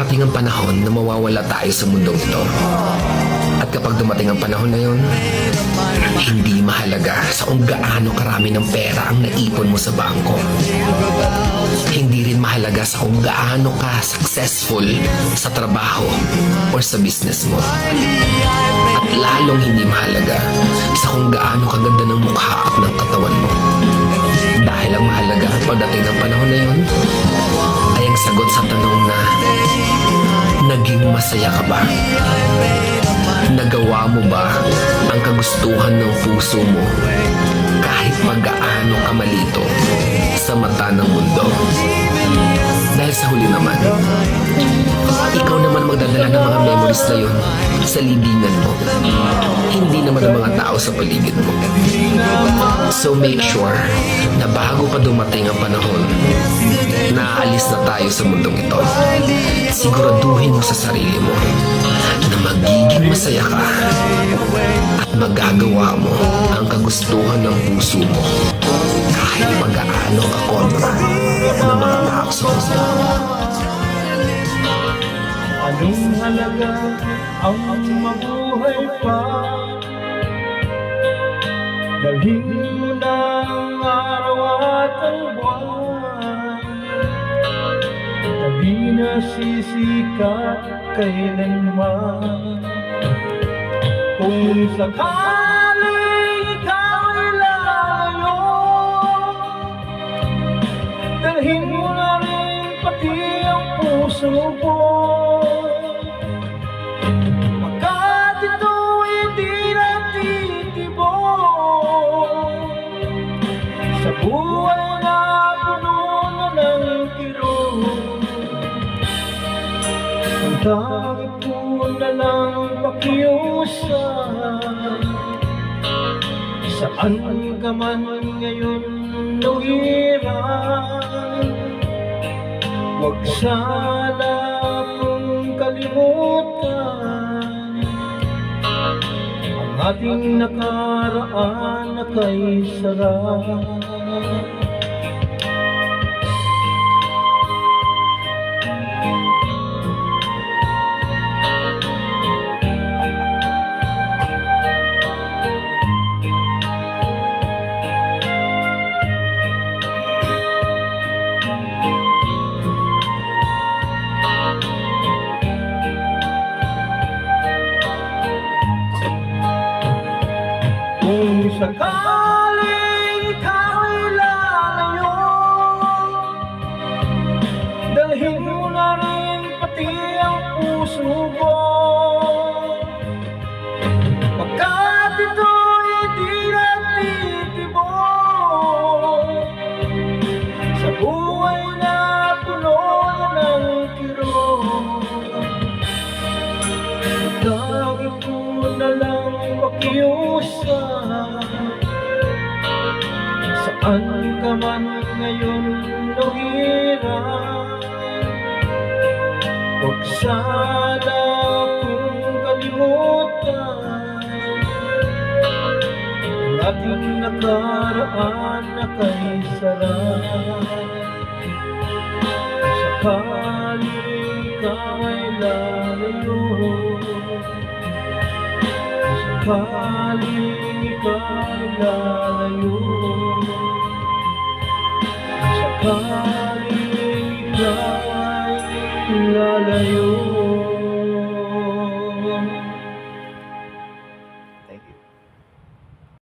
Darating ang panahon na mawawala tayo sa mundong ito. At kapag dumating ang panahon na yon, hindi mahalaga sa kung gaano karami ng pera ang naipon mo sa bangko. Hindi rin mahalaga sa kung gaano ka successful sa trabaho o sa business mo. At lalong hindi mahalaga sa kung gaano kaganda ng mukha at ng katawan mo. Dahil ang mahalaga pagdating ng panahon na yon ay ang sagot sa tanong na, naging masaya ka ba? Nagawa mo ba ang kagustuhan ng puso mo kahit pag-gaano ka malito sa mata ng mundo? Dahil sa huli naman, ikaw naman magdadala ng mga memories na yun sa libingan mo. Hindi naman ang mga tao sa paligid mo. So make sure na bago pa dumating ang panahon na aalis na tayo sa mundong ito, siguraduhin mo sa sarili mo na magiging masaya ka at magagawa mo ang kagustuhan ng puso mo kahit pag-aano ka kontra ng mga tao sa puso. Anong halaga ang mabuhay pa? Dalhin mo na ang araw at ang buwan, na di nasisikat kailanman. Kung sakaling ikaw ay lalayo, dalhin mo na rin pati ang puso ko. Pagkat ito'y di natitibok sa buhay na puno na ng kirot. Ang tanging ko na lang pakiusap, saan ka man ngayon luhiran, huwag sana kong kalimutan ang ating nakaraan na kay sarap. Kung sakaling ikaw ay lalayo, dalhin mo na rin pati ang puso ko. Pagkat ito'y di natitibok sa buhay na puno na ng kirot. Tawag ko na lang pakiusap, saan ka man ngayon luhiran, huwag sana kong kalimutan ang ating nakaraan na kay sarap. Sakaling ikaw ay lalayo, sakaling ikaw ay lalayo, sakaling ikaw ay lalayo.